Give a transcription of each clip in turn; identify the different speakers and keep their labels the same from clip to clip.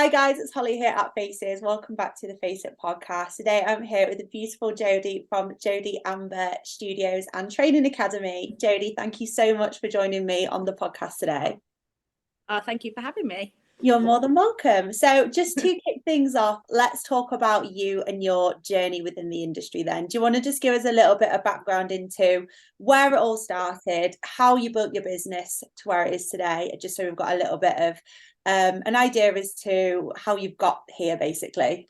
Speaker 1: guys, it's Holly here at Faces. Welcome back to the Face It podcast. Today I'm here with the beautiful Jodie from Jodie Amber Studios and Training Academy. Jodie, thank you so much for joining me on the podcast today.
Speaker 2: Thank you for having me.
Speaker 1: You're more than welcome. So just to kick things off, let's talk about you and your journey within the industry then. Do you want to just give us a little bit of background into where it all started, how you built your business to where it is today, just so we've got a little bit of an idea as to how you've got here, basically?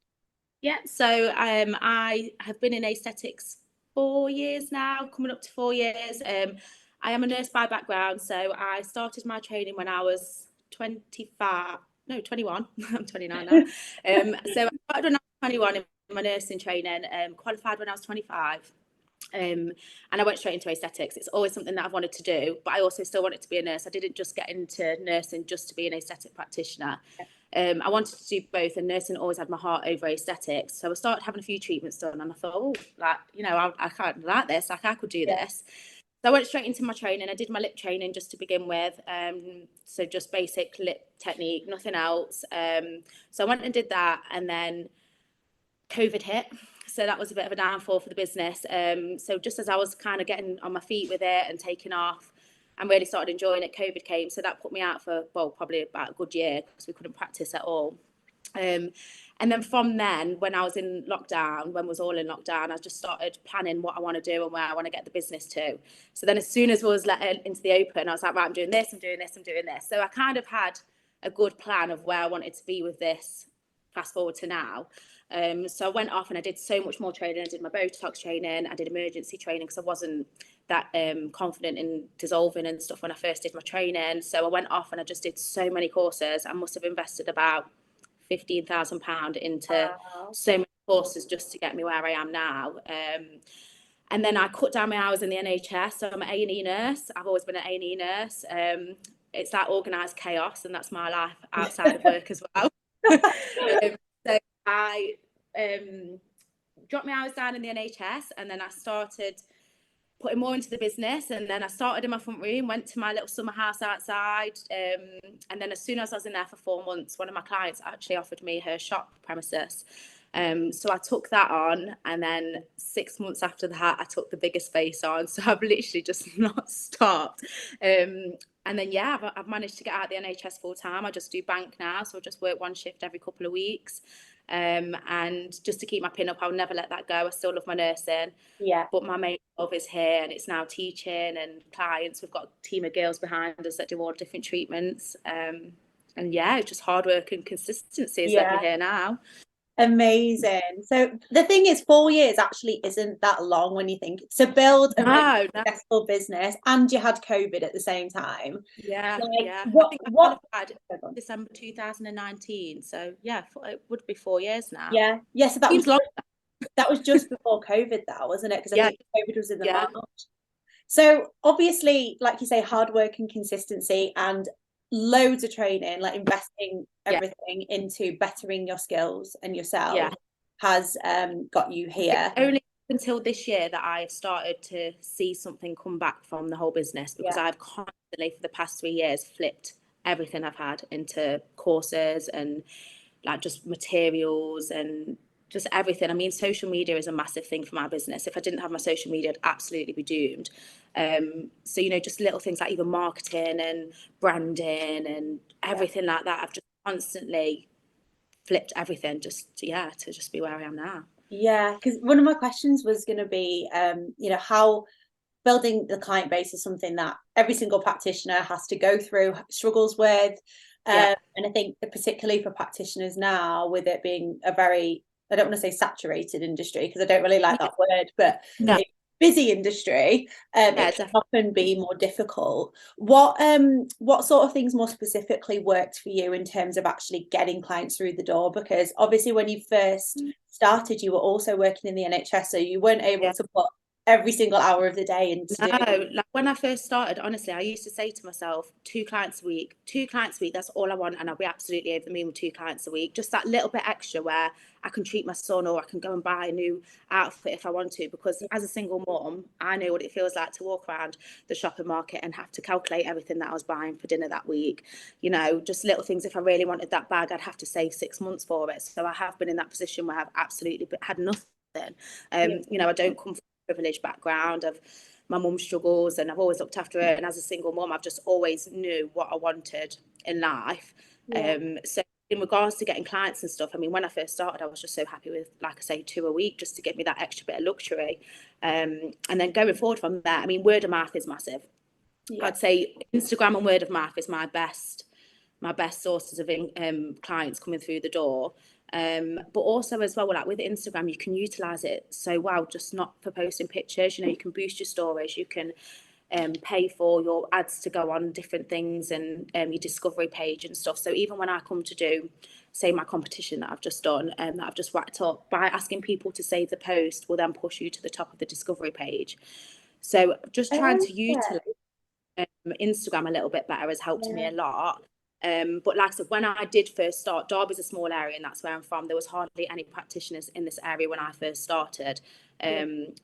Speaker 2: Yeah, so I have been in aesthetics 4 years now, coming up to 4 years. I am a nurse by background, so I started my training when I was 21. I'm 29 now. So I started when I was 21 in my nursing training, qualified when I was 25. And I went straight into aesthetics. It's always something that I've wanted to do, but I also still wanted to be a nurse. I didn't just get into nursing just to be an aesthetic practitioner. I wanted to do both, and nursing always had my heart over aesthetics. So I started having a few treatments done, and I thought, I can't like this. Like, I could do this. So I went straight into my training. I did my lip training just to begin with. So just basic lip technique, nothing else. So I went and did that, and then COVID hit. So that was a bit of a downfall for the business. So just as I was kind of getting on my feet with it and taking off and really started enjoying it, COVID came. So that put me out for, probably about a good year because we couldn't practice at all. And then from then, when I was in lockdown, when we was all in lockdown, I just started planning what I want to do and where I want to get the business to. So then as soon as we was let into the open, I was like, right, I'm doing this, I'm doing this, I'm doing this. So I kind of had a good plan of where I wanted to be with this, fast forward to now. So I went off and I did so much more training. I did my Botox training, I did emergency training because I wasn't that confident in dissolving and stuff when I first did my training. So I went off and I just did so many courses. I must have invested about £15,000 into so many courses just to get me where I am now. And then I cut down my hours in the NHS. So I'm an A&E nurse. I've always been an A&E nurse. It's that organised chaos, and that's my life outside of work as well. So I dropped my hours down in the NHS, and then I started putting more into the business. And then I started in my front room, went to my little summer house outside. And then as soon as I was in there for 4 months, one of my clients actually offered me her shop premises. So I took that on, and then 6 months after that, I took the biggest space on. So I've literally just not stopped. And then, I've managed to get out of the NHS full time. I just do bank now. So I just work one shift every couple of weeks. And just to keep my pin up, I'll never let that go. I still love my nursing.
Speaker 1: Yeah.
Speaker 2: But my main love is here, and it's now teaching and clients. We've got a team of girls behind us that do all different treatments. And it's just hard work and consistency has led me here now.
Speaker 1: Amazing. So the thing is, 4 years actually isn't that long when you think to build a successful business, and you had COVID at the same time.
Speaker 2: What had December 2019. So it would be 4 years now.
Speaker 1: So that was just before COVID, that wasn't it? Because I think COVID was in the March. So obviously, like you say, hard work and consistency and loads of training, like investing everything into bettering your skills and yourself has got you here.
Speaker 2: It's only until this year that I started to see something come back from the whole business, because I've constantly for the past 3 years flipped everything I've had into courses and like just materials and just everything. I mean, social media is a massive thing for my business. If I didn't have my social media, I'd absolutely be doomed. So, just little things like even marketing and branding and everything like that. I've just constantly flipped everything just to just be where I am now.
Speaker 1: Yeah, because one of my questions was going to be, how building the client base is something that every single practitioner has to go through, struggles with. And I think particularly for practitioners now, with it being a very, I don't want to say saturated industry because I don't really like that word, but busy industry, it can often be more difficult. What sort of things more specifically worked for you in terms of actually getting clients through the door? Because obviously when you first started, you were also working in the NHS, so you weren't able to put every single hour of the day and to do.
Speaker 2: No, like when I first started, honestly, I used to say to myself, 2 clients a week, 2 clients a week, that's all I want. And I'll be absolutely over the moon with 2 clients a week. Just that little bit extra where I can treat my son, or I can go and buy a new outfit if I want to. Because as a single mom, I know what it feels like to walk around the shopping market and have to calculate everything that I was buying for dinner that week. You know, just little things. If I really wanted that bag, I'd have to save 6 months for it. So I have been in that position where I've absolutely had nothing. You know, I don't come from a privileged background. My mum struggles and I've always looked after her, and as a single mum I've just always knew what I wanted in life. So in regards to getting clients and stuff, I mean, when I first started I was just so happy with, like I say, 2 a week, just to give me that extra bit of luxury. And then going forward from there, I mean, word of mouth is massive. I'd say Instagram and word of mouth is my best sources of clients coming through the door. But also as well, like with Instagram, you can utilize it so well, just not for posting pictures. You know, you can boost your stories, you can pay for your ads to go on different things, and your discovery page and stuff. So even when I come to do, say, my competition that I've just done and that I've just wrapped up, by asking people to save the post will then push you to the top of the discovery page. So just trying to utilize Instagram a little bit better has helped me a lot. But like I said, when I did first start, Derby's a small area and that's where I'm from. There was hardly any practitioners in this area when I first started.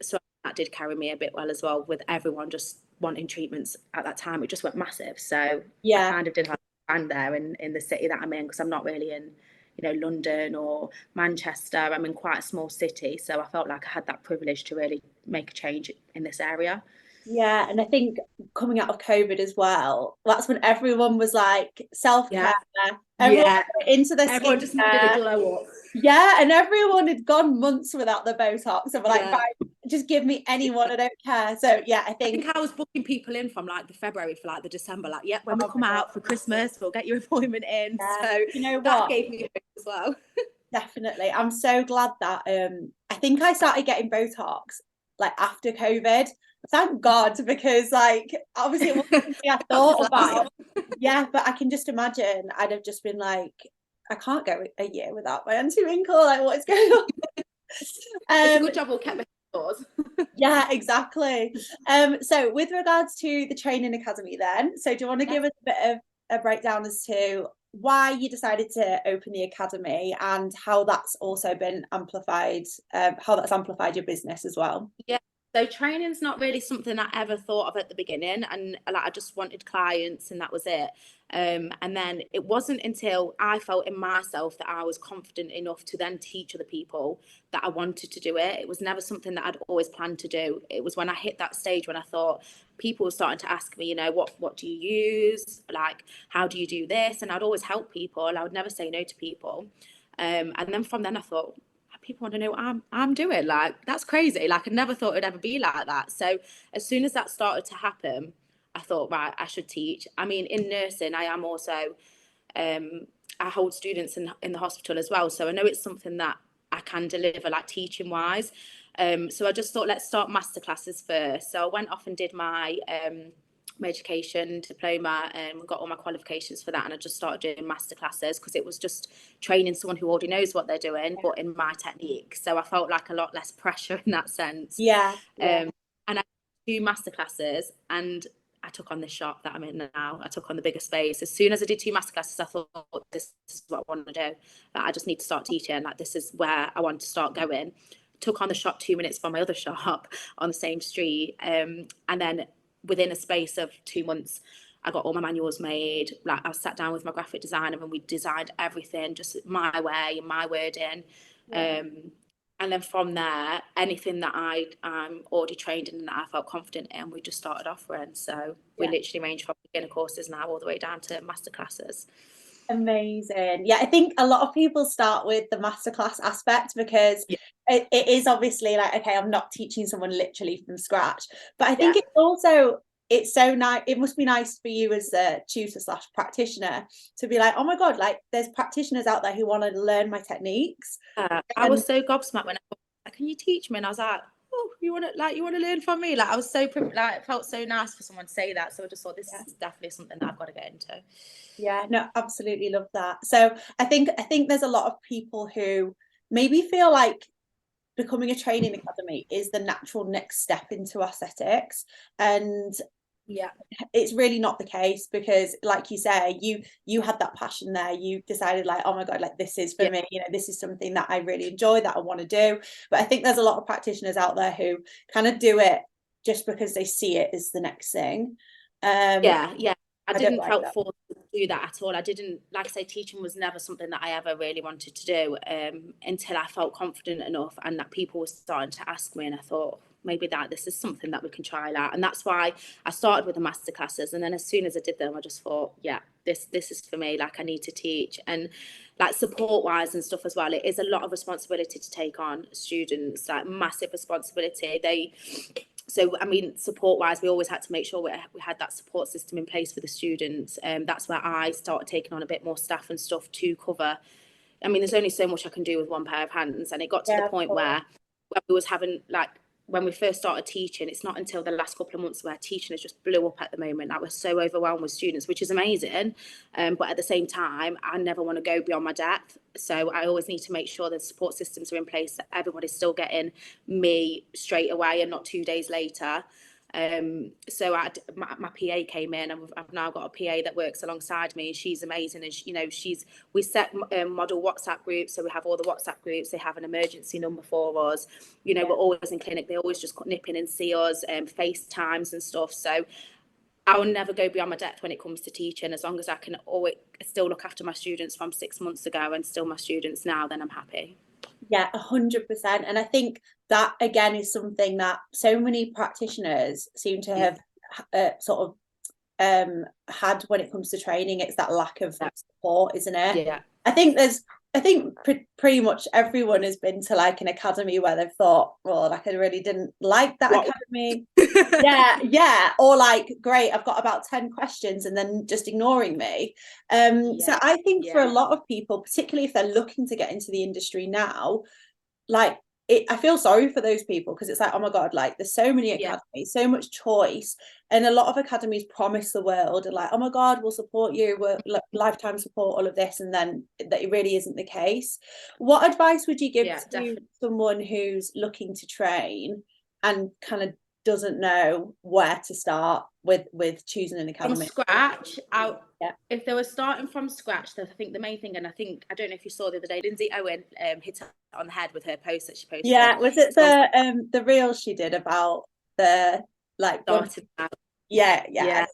Speaker 2: So that did carry me a bit well as well, with everyone just wanting treatments at that time. It just went massive. So I kind of did have a brand there in the city that I'm in, because I'm not really in, you know, London or Manchester. I'm in quite a small city. So I felt like I had that privilege to really make a change in this area.
Speaker 1: Yeah, and I think coming out of COVID as well, that's when everyone was like self-care. Everyone went into their
Speaker 2: everyone just needed a glow up.
Speaker 1: Yeah, and everyone had gone months without the Botox. So we're like, fine, just give me anyone, I don't care. So yeah, I think
Speaker 2: I was booking people in from like the February for like the December, like, yeah, when we come out for Christmas, we'll get your appointment in. So
Speaker 1: you know
Speaker 2: that
Speaker 1: what?
Speaker 2: gave me hope as well.
Speaker 1: Definitely. I'm so glad that I think I started getting Botox like after COVID. Thank God, because like obviously it wasn't something I thought about. Yeah, but I can just imagine I'd have just been like, I can't go a year without my anti-wrinkle. Like, what is going on?
Speaker 2: It's a good job we'll keep it indoors.
Speaker 1: Yeah, exactly. So with regards to the training academy then, so do you want to give us a bit of a breakdown as to why you decided to open the academy and how that's also been amplified, how that's amplified your business as well?
Speaker 2: Yeah. So training's not really something I ever thought of at the beginning, and like I just wanted clients and that was it. And then it wasn't until I felt in myself that I was confident enough to then teach other people that I wanted to do it. It was never something that I'd always planned to do. It was when I hit that stage when I thought people were starting to ask me, you know, what do you use? Like, how do you do this? And I'd always help people. I would never say no to people. And then from then I thought, people want to know what I'm doing. Like, that's crazy. Like, I never thought it'd ever be like that. So as soon as that started to happen, I thought, right, I should teach. I mean, in nursing, I am also, I hold students in the hospital as well. So I know it's something that I can deliver, like teaching wise. So I just thought, let's start masterclasses first. So I went off and did my education diploma and got all my qualifications for that, and I just started doing masterclasses because it was just training someone who already knows what they're doing, but in my technique. So I felt like a lot less pressure in that sense. And I do masterclasses, and I took on this shop that I'm in now. I took on the bigger space. As soon as I did 2 masterclasses, I thought, this is what I want to do. Like, I just need to start teaching. Like, this is where I want to start going. Took on the shop 2 minutes from my other shop on the same street. And then within a space of 2 months, I got all my manuals made. Like, I sat down with my graphic designer and we designed everything just my way and my wording. And then from there, anything that I'm already trained in and that I felt confident in, we just started offering. So we literally range from beginner courses now all the way down to masterclasses.
Speaker 1: Amazing. Yeah, I think a lot of people start with the masterclass aspect because it is obviously like, okay, I'm not teaching someone literally from scratch. But I think it's so nice. It must be nice for you as a tutor / practitioner to be like, oh my God, like there's practitioners out there who want to learn my techniques.
Speaker 2: I was so gobsmacked when I was like, can you teach me? And I was like, oh, you want to learn from me? Like, I was so like, it felt so nice for someone to say that. So I just thought, this is definitely something that I've got to get into.
Speaker 1: Yeah, no, absolutely love that. So I think there's a lot of people who maybe feel like becoming a training academy is the natural next step into aesthetics, and
Speaker 2: yeah,
Speaker 1: it's really not the case, because like you say, you had that passion there, you decided like, oh my god, like this is for me, you know, this is something that I really enjoy, that I want to do. But I think there's a lot of practitioners out there who kind of do it just because they see it as the next thing.
Speaker 2: yeah. I
Speaker 1: don't
Speaker 2: didn't
Speaker 1: like
Speaker 2: felt
Speaker 1: that.
Speaker 2: forced to do that at all. I didn't, like I say, teaching was never something that I ever really wanted to do, until I felt confident enough and that people were starting to ask me, and I thought maybe that this is something that we can try out. And that's why I started with the masterclasses, and then as soon as I did them, I just thought, yeah, this is for me. Like, I need to teach. And like support wise and stuff as well, it is a lot of responsibility to take on students, like massive responsibility. So, I mean, support-wise, we always had to make sure we had that support system in place for the students. That's where I started taking on a bit more staff and stuff to cover. I mean, there's only so much I can do with one pair of hands. And it got to the point where we was having, like, when we first started teaching, it's not until the last couple of months where teaching has just blew up at the moment. I was so overwhelmed with students, which is amazing. But at the same time, I never want to go beyond my depth. So I always need to make sure the support systems are in place, that everybody's still getting me straight away and not 2 days later. So my PA came in, and I've now got a PA that works alongside me, and she's amazing. And you know, we set model WhatsApp groups, so we have all the WhatsApp groups. They have an emergency number for us. You know, we're always in clinic. They always just nip in and see us, FaceTimes and stuff. So I will never go beyond my depth when it comes to teaching. As long as I can always still look after my students from 6 months ago and still my students now, then I'm happy.
Speaker 1: Yeah, 100%. And I think that again is something that so many practitioners seem to have sort of had when it comes to training. It's that lack of support, isn't it?
Speaker 2: Yeah.
Speaker 1: I think pretty much everyone has been to like an academy where they've thought, well, like I really didn't like that academy. yeah, or like, great, I've got about 10 questions, and then just ignoring me. So I think for a lot of people, particularly if they're looking to get into the industry now, like I feel sorry for those people, because it's like, oh my god, like there's so many academies, so much choice, and a lot of academies promise the world and like, oh my god, we'll support you, we're lifetime support, all of this, and then that it really isn't the case. What advice would you give to someone who's looking to train and kind of doesn't know where to start with choosing an academy?
Speaker 2: From scratch, if they were starting from scratch, I think the main thing, and I don't know if you saw the other day, Lindsay Owen hit it on the head with her post that she posted.
Speaker 1: Yeah, was it the reel she did about the like
Speaker 2: started out?
Speaker 1: Yeah.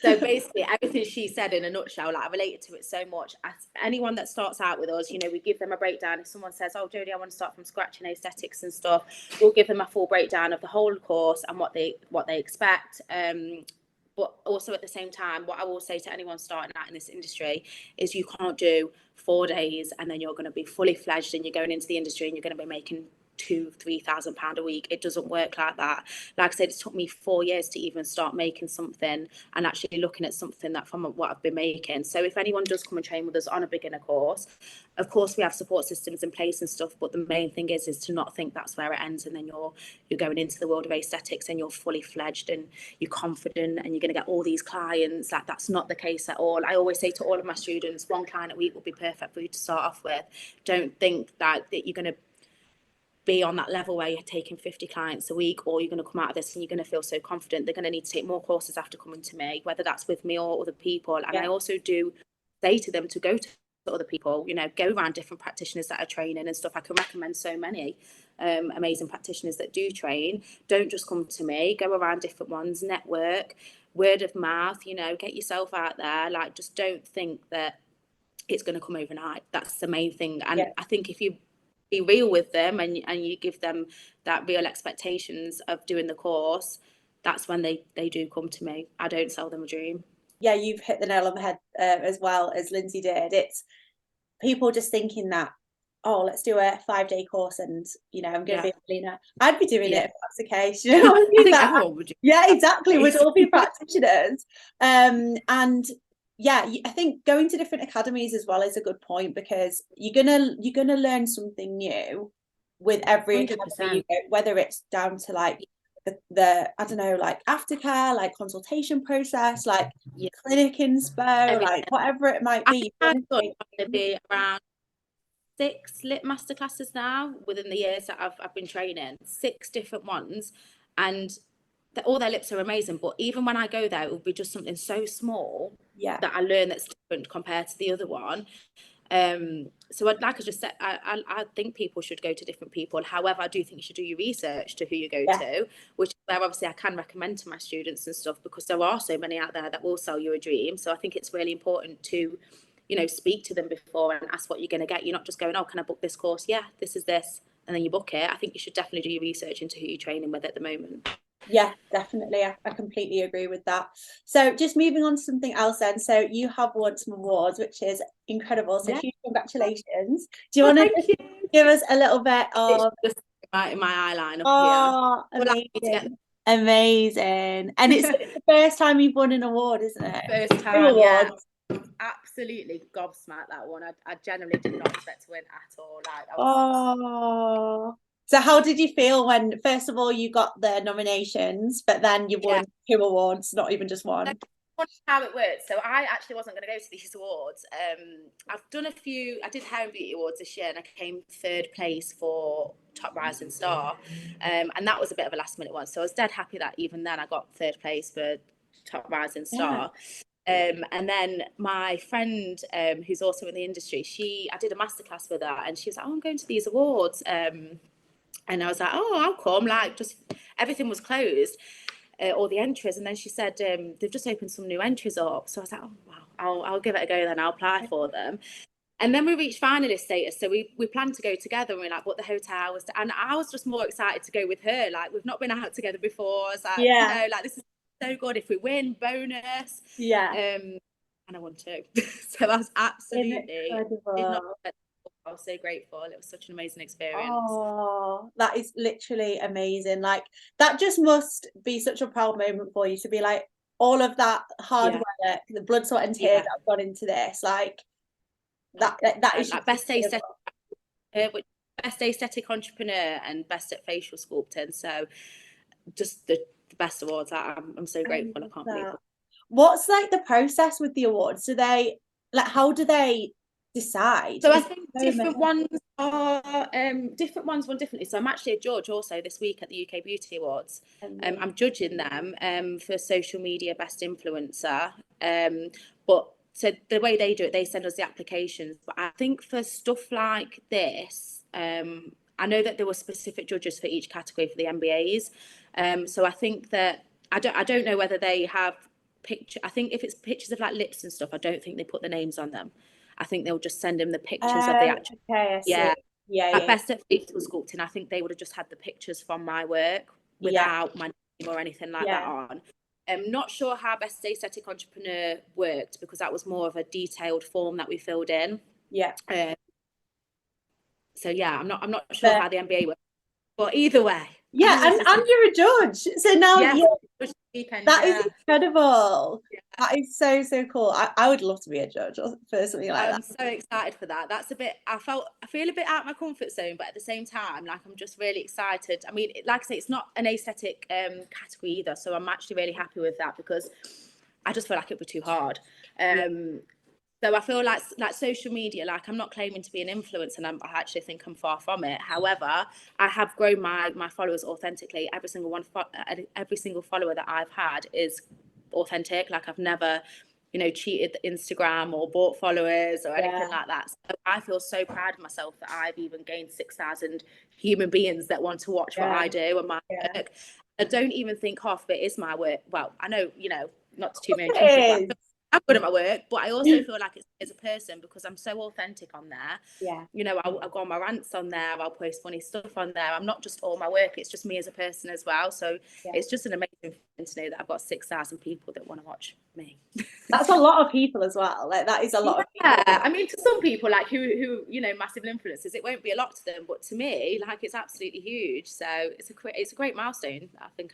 Speaker 2: So basically, everything she said in a nutshell, like I related to it so much. As anyone that starts out with us, you know, we give them a breakdown. If someone says, "Oh, Jodie, I want to start from scratch in aesthetics and stuff," we'll give them a full breakdown of the whole course and what they expect. But also at the same time, what I will say to anyone starting out in this industry is you can't do 4 days and then you're going to be fully fledged and you're going into the industry and you're going to be making £2,000-3,000 a week. It doesn't work like that. Like I said, it took me 4 years to even start making something and actually looking at something that from what I've been making. So if anyone does come and train with us on a beginner course, of course we have support systems in place and stuff, but the main thing is to not think that's where it ends and then you're going into the world of aesthetics and you're fully fledged and you're confident and you're going to get all these clients. Like, that's not the case at all. I always say to all of my students, 1 client a week will be perfect for you to start off with. Don't think that you're going to be on that level where you're taking 50 clients a week, or you're going to come out of this and you're going to feel so confident. They're going to need to take more courses after coming to me, whether that's with me or other people. And I also do say to them to go to other people, you know, go around different practitioners that are training and stuff. I can recommend so many amazing practitioners that do train. Don't just come to me, go around different ones, network, word of mouth, you know, get yourself out there. Like, just don't think that it's going to come overnight. That's the main thing. And I think if you be real with them and you give them that real expectations of doing the course, that's when they do come to me. I don't sell them a dream.
Speaker 1: Yeah, you've hit the nail on the head as well as Lindsay did. It's people just thinking that, oh, let's do a 5-day course and, you know, I'm going to be a millionaire. I'd be doing it if that's the case. You know,
Speaker 2: I think everyone would do that.
Speaker 1: Exactly. We'd all be practitioners. And yeah, I think going to different academies as well is a good point, because you're gonna learn something new with every academy you go, whether it's down to like the I don't know, like aftercare, like consultation process, like clinic inspo, like whatever it might be.
Speaker 2: I think be around 6 lip masterclasses now within the years that I've been training, 6 different ones, and all their lips are amazing. But even when I go there, it will be just something so small that I learn that's different compared to the other one. So like I just said, I think people should go to different people. However, I do think you should do your research to who you go to, which is where obviously I can recommend to my students and stuff, because there are so many out there that will sell you a dream. So I think it's really important to, you know, speak to them before and ask what you're going to get. You're not just going, oh, can I book this course? Yeah, this is this. And then you book it. I think you should definitely do your research into who you're training with at the moment.
Speaker 1: Yeah, definitely. I completely agree with that. So just moving on to something else then. So you have won some awards, which is incredible. So huge congratulations. Do you want to give us a little bit of...
Speaker 2: It's just in my eyeline up here.
Speaker 1: Amazing. Amazing. And it's the first time you've won an award, isn't it?
Speaker 2: First time, yeah. Absolutely gobsmacked that one. I genuinely did not expect to win at all. Like,
Speaker 1: So how did you feel when, first of all, you got the nominations, but then you won 2 awards, not even just one?
Speaker 2: How it works. So I actually wasn't going to go to these awards. I've done a few. I did Hair and Beauty Awards this year, and I came 3rd place for Top Rising Star, and that was a bit of a last minute one. So I was dead happy that even then I got 3rd place for Top Rising Star. And then my friend, who's also in the industry, I did a masterclass with her, and she was like, oh, I'm going to these awards. And I was like, oh, I'll come. Like, just everything was closed, all the entries. And then she said, they've just opened some new entries up. So I was like, oh, wow, I'll give it a go then. I'll apply for them. And then we reached finalist status. So we planned to go together, and we like booked the hotel. And I was just more excited to go with her. Like, we've not been out together before. I was like, you know, like, this is so good. If we win, bonus. And I won 2. So I was absolutely... I was so grateful. It was such an amazing experience.
Speaker 1: Oh, that is literally amazing. Like, that just must be such a proud moment for you to be like, all of that hard work, the blood, sweat and tears that have gone into this, like that is
Speaker 2: like best aesthetic entrepreneur and best at facial sculpting. So just the best awards. I'm so grateful. I can't believe it.
Speaker 1: What's like the process with the awards? Do they, like, how do they decide?
Speaker 2: So I think different ones won differently. So I'm actually a judge also this week at the UK Beauty Awards. I'm judging them for social media best influencer. But so the way they do it, they send us the applications. But I think for stuff like this, I know that there were specific judges for each category for the MBAs. So I think that I don't know whether they have picture. I think if it's pictures of like lips and stuff, I don't think they put the names on them. I think they'll just send him the pictures of the actual. Best at facial sculpting, I think they would have just had the pictures from my work without my name or anything like that on. I'm not sure how Best Aesthetic Entrepreneur worked, because that was more of a detailed form that we filled in. So I'm not sure how the MBA works, but either way.
Speaker 1: And you're a judge, so now that is incredible. That is so cool. I would love to be a judge for something like that.
Speaker 2: I'm so excited for that. That's a bit, I feel a bit out of my comfort zone, but at the same time, like, I'm just really excited. I mean, like I say, it's not an aesthetic category either, so I'm actually really happy with that, because I just feel like it would be too hard. So I feel like social media, like, I'm not claiming to be an influencer, and I actually think I'm far from it. However, I have grown my followers authentically. Every single follower that I've had is authentic. Like, I've never, cheated Instagram or bought followers or anything like that. So I feel so proud of myself that I've even gained 6,000 human beings that want to watch what I do and my work. I don't even think half of it is my work. Well, I know, not to toot my own trumpet, I'm good at my work, but I also feel like it's as a person, because I'm so authentic on there. I'll go on my rants on there, I'll post funny stuff on there. I'm not just all my work, it's just me as a person as well. So it's just an amazing thing to know that I've got 6,000 people that want to watch me.
Speaker 1: That's a lot of people as well. Like, that is a lot of people.
Speaker 2: I mean, to some people, like, who massive influencers, it won't be a lot to them, but to me, like, it's absolutely huge. So it's a great milestone, I think.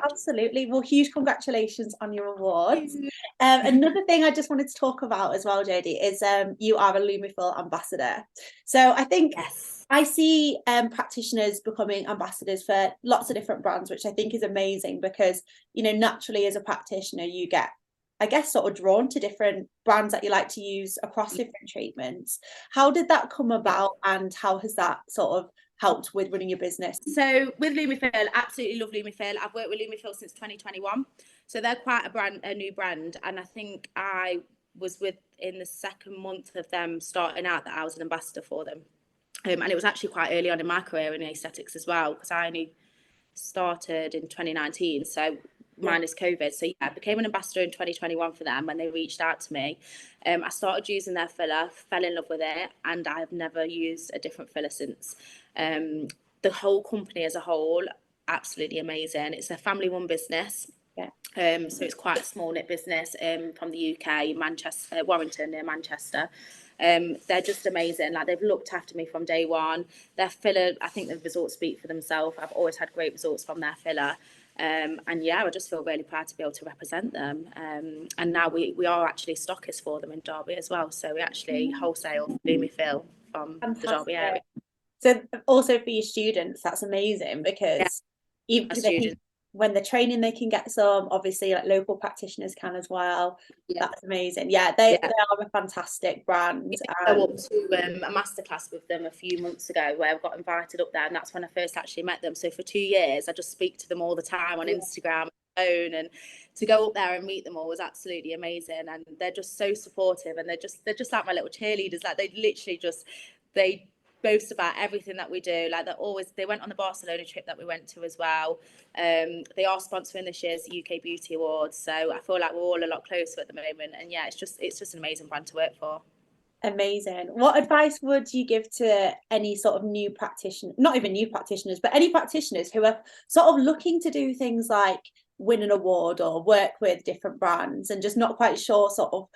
Speaker 1: Absolutely. Well, huge congratulations on your awards. Another thing I just wanted to talk about as well, Jodie, is you are a Lumifil ambassador. So I think I see practitioners becoming ambassadors for lots of different brands, which I think is amazing, because naturally as a practitioner you get I guess, sort of drawn to different brands that you like to use across different treatments. How did that come about, and how has that sort of helped with running your business?
Speaker 2: So with Lumifil, absolutely love Lumifil. I've worked with Lumifil since 2021. So they're quite a new brand. And I think I was in the second month of them starting out that I was an ambassador for them. And it was actually quite early on in my career in aesthetics as well, because I only started in 2019. So minus COVID. So yeah, I became an ambassador in 2021 for them when they reached out to me. I started using their filler, fell in love with it, and I've never used a different filler since. The whole company as a whole, absolutely amazing. It's a family-run business.
Speaker 1: Yeah.
Speaker 2: So it's quite a small knit business from the UK, Manchester, Warrington near Manchester. They're just amazing. Like, they've looked after me from day one. Their filler, I think the results speak for themselves. I've always had great results from their filler. And yeah, I just feel really proud to be able to represent them. And now we are actually stockists for them in Derby as well. So we actually wholesale Lumifil from the Derby area.
Speaker 1: So also for your students, that's amazing, because even when they're training, they can get some. Obviously, like, local practitioners can as well. That's amazing. Yeah, they are a fantastic brand.
Speaker 2: I went to a masterclass with them a few months ago, where I got invited up there, and that's when I first actually met them. So for 2 years, I just speak to them all the time on Instagram, phone, and to go up there and meet them all was absolutely amazing. And they're just so supportive, and they're just like my little cheerleaders. Like, they literally they boast about everything that we do. Like, they went on the Barcelona trip that we went to as well. They are sponsoring this year's UK Beauty Awards, so I feel like we're all a lot closer at the moment. And yeah, it's just an amazing brand to work for.
Speaker 1: Amazing. What advice would you give to any sort of new practitioner, not even new practitioners, but any practitioners who are sort of looking to do things like win an award or work with different brands and just not quite sure sort of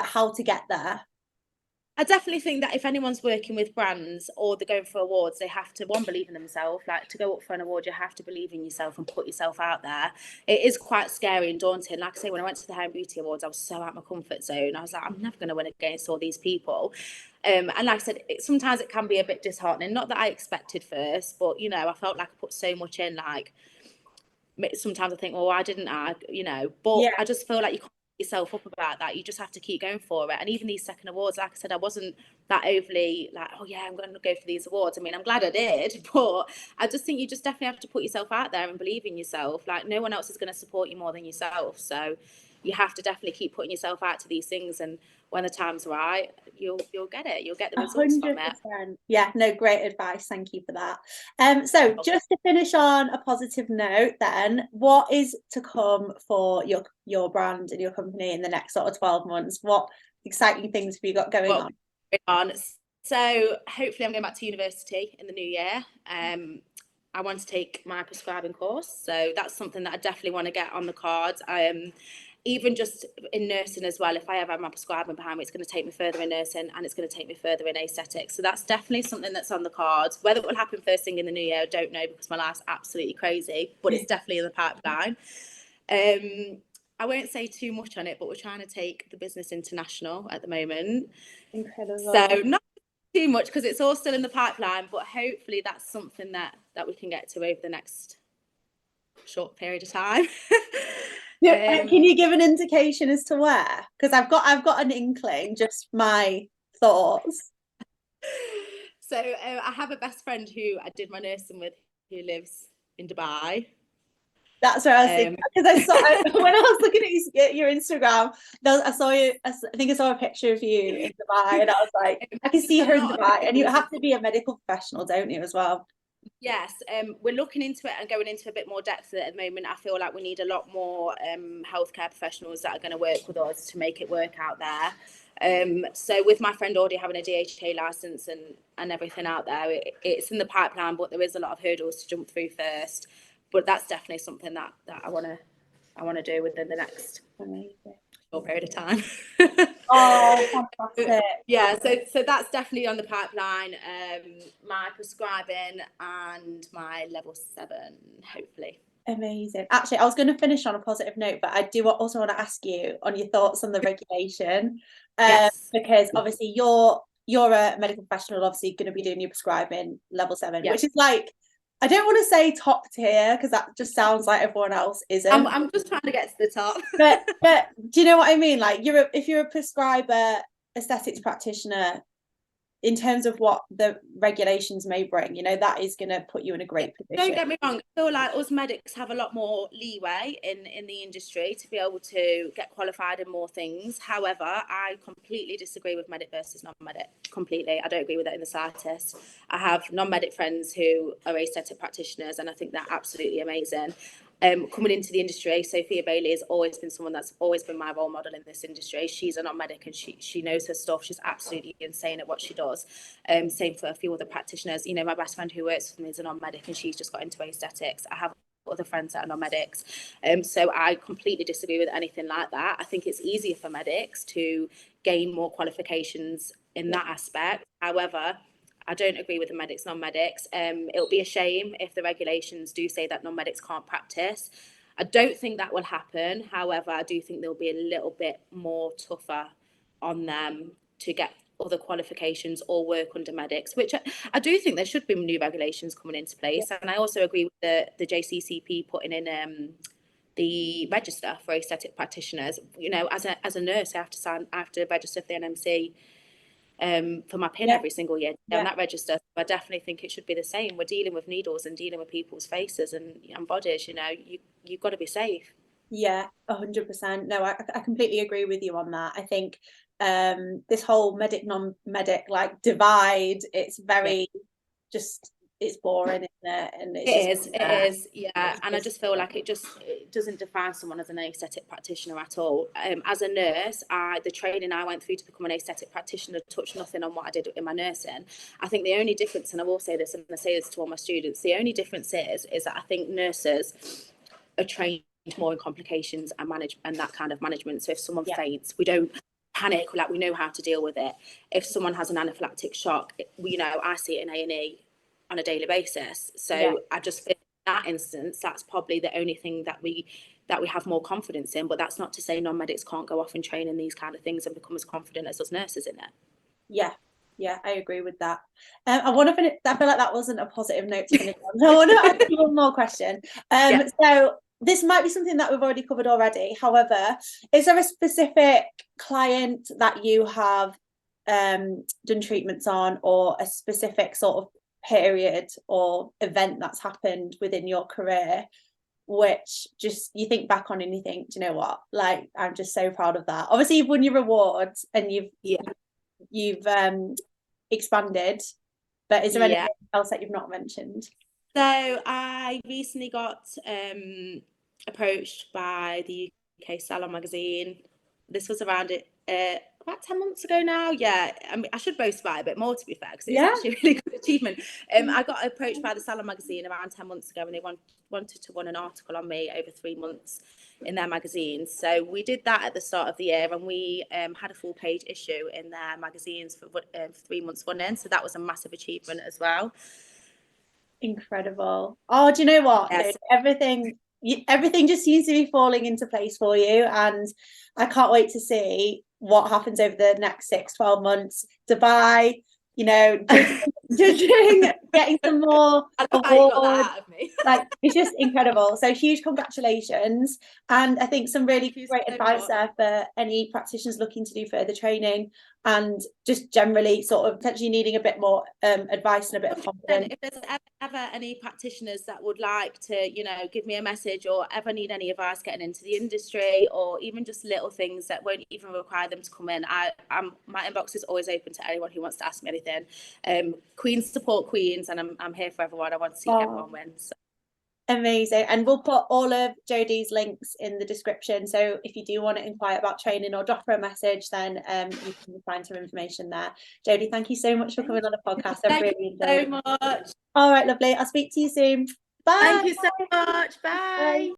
Speaker 1: how to get there?
Speaker 2: I definitely think that if anyone's working with brands or they're going for awards, they have to, one, believe in themselves. Like, to go up for an award, you have to believe in yourself and put yourself out there. It is quite scary and daunting. Like I say, when I went to the Hair and Beauty Awards, I was so out of my comfort zone. I was like, I'm never going to win against all these people. And like I said, sometimes it can be a bit disheartening. Not that I expected first, but, I felt like I put so much in. Like, sometimes I think, well, why didn't I? But I just feel like you can't yourself up about that. You just have to keep going for it. And even these second awards, like I said, I wasn't that overly like, oh yeah, I'm going to go for these awards. I mean, I'm glad I did, but I just think you just definitely have to put yourself out there and believe in yourself. Like, no one else is going to support you more than yourself, so you have to definitely keep putting yourself out to these things, and when the time's right, you'll get it. You'll get the results 100%. From it.
Speaker 1: Yeah, no, great advice. Thank you for that. So just to finish on a positive note, then, what is to come for your brand and your company in the next sort of 12 months? What exciting things have you got going on?
Speaker 2: So hopefully I'm going back to university in the new year. I want to take my prescribing course, so that's something that I definitely want to get on the cards. Even just in nursing as well, if I ever have my prescribing behind me, it's going to take me further in nursing, and it's going to take me further in aesthetics. So that's definitely something that's on the cards. Whether it will happen first thing in the new year, I don't know, because my life's absolutely crazy, but it's definitely in the pipeline. I won't say too much on it, but we're trying to take the business international at the moment.
Speaker 1: Incredible.
Speaker 2: So not too much, because it's all still in the pipeline, but hopefully that's something that we can get to over the next short period of time.
Speaker 1: Can you give an indication as to where? Because I've got an inkling, just my thoughts.
Speaker 2: So I have a best friend who I did my nursing with, who lives in Dubai.
Speaker 1: That's what I was thinking, because I saw when I was looking at your Instagram, I think I saw a picture of you in Dubai, and I was like, I can see her in Dubai, and you have to be a medical professional, don't you, as well?
Speaker 2: Yes, we're looking into it and going into a bit more depth at the moment. I feel like we need a lot more healthcare professionals that are going to work with us to make it work out there. So with my friend already having a DHA license and everything out there, it's in the pipeline, but there is a lot of hurdles to jump through first. But that's definitely something that I want to do within the next short period of time.
Speaker 1: Oh, fantastic.
Speaker 2: Yeah, so that's definitely on the pipeline. My prescribing and my level 7, hopefully.
Speaker 1: Amazing. Actually, I was going to finish on a positive note, but I do also want to ask you on your thoughts on the regulation. Yes. Because obviously you're a medical professional, obviously going to be doing your prescribing level 7, which is like I don't want to say top tier because that just sounds like everyone else isn't.
Speaker 2: I'm just trying to get to the top.
Speaker 1: but do you know what I mean? Like if you're a prescriber, aesthetics practitioner, in terms of what the regulations may bring, you know, that is going to put you in a great position.
Speaker 2: Don't get me wrong, I feel like us medics have a lot more leeway in the industry to be able to get qualified in more things. However, I completely disagree with medic versus non-medic. Completely. I don't agree with it in the slightest. I have non-medic friends who are aesthetic practitioners, and I think they're absolutely amazing. Coming into the industry, Sophia Bailey has always been someone that's always been my role model in this industry. She's a non-medic and she knows her stuff. She's absolutely insane at what she does. Same for a few other practitioners. You know, my best friend who works with me is a non-medic and she's just got into aesthetics. I have other friends that are non-medics. So I completely disagree with anything like that. I think it's easier for medics to gain more qualifications in that aspect. However, I don't agree with the medics, non-medics. It'll be a shame if the regulations do say that non-medics can't practice. I don't think that will happen. However, I do think there'll be a little bit more tougher on them to get other qualifications or work under medics, which I do think there should be new regulations coming into place. And I also agree with the JCCP putting in the register for aesthetic practitioners. You know, as a nurse, I have to register for the NMC for my PIN every single year on that register. I definitely think it should be the same. We're dealing with needles and dealing with people's faces and bodies. You know, you've got to be safe.
Speaker 1: Yeah, 100%. No, I completely agree with you on that. I think this whole medic non-medic like divide, it's very just, it's boring, isn't it? And
Speaker 2: it is, yeah. And I just feel like it doesn't define someone as an aesthetic practitioner at all. As a nurse, the training I went through to become an aesthetic practitioner touched nothing on what I did in my nursing. I think the only difference, and I will say this, and I say this to all my students, the only difference is that I think nurses are trained more in complications and that kind of management. So if someone faints, we don't panic, like we know how to deal with it. If someone has an anaphylactic shock, I see it in A&E on a daily basis. So I just feel in that instance, that's probably the only thing that we have more confidence in. But that's not to say non-medics can't go off and train in these kind of things and become as confident as us nurses in it.
Speaker 1: Yeah, I agree with that. I feel like that wasn't a positive note to finish on. I want to ask you one more question. So this might be something that we've already covered already. However, is there a specific client that you have done treatments on, or a specific sort of period or event that's happened within your career which just you think back on and you think, do you know what, like I'm just so proud of that? Obviously you've won your rewards and you've expanded, but is there anything else that you've not mentioned?
Speaker 2: So I recently got approached by the UK Salon magazine. This was around about 10 months ago now. I mean, I should boast about it a bit more, to be fair, because it's actually a really good achievement. I got approached by the Salon magazine around 10 months ago, and they wanted to run an article on me over 3 months in their magazine. So we did that at the start of the year, and we had a full page issue in their magazines for 3 months running. So that was a massive achievement as well.
Speaker 1: Incredible. Oh, do you know what? Yes. Everything just seems to be falling into place for you, and I can't wait to see what happens over the next 6-12 months. Dubai, judging, getting some more awards. Like, it's just incredible. So huge congratulations, and I think some really great advice there for any practitioners looking to do further training and just generally sort of potentially needing a bit more advice and a bit of confidence.
Speaker 2: If there's ever any practitioners that would like to, give me a message, or ever need any advice getting into the industry, or even just little things that won't even require them to come in, my inbox is always open to anyone who wants to ask me anything. Queens support queens, and I'm here for everyone. I want to see everyone win. So.
Speaker 1: Amazing. And we'll put all of Jodie's links in the description, so if you do want to inquire about training or drop her a message, then you can find some information there. Jodie, thank you so much for coming on the podcast. I've really enjoyed it.
Speaker 2: Thank you so much.
Speaker 1: All right, lovely. I'll speak to you soon. Bye.
Speaker 2: Thank you so much. Bye.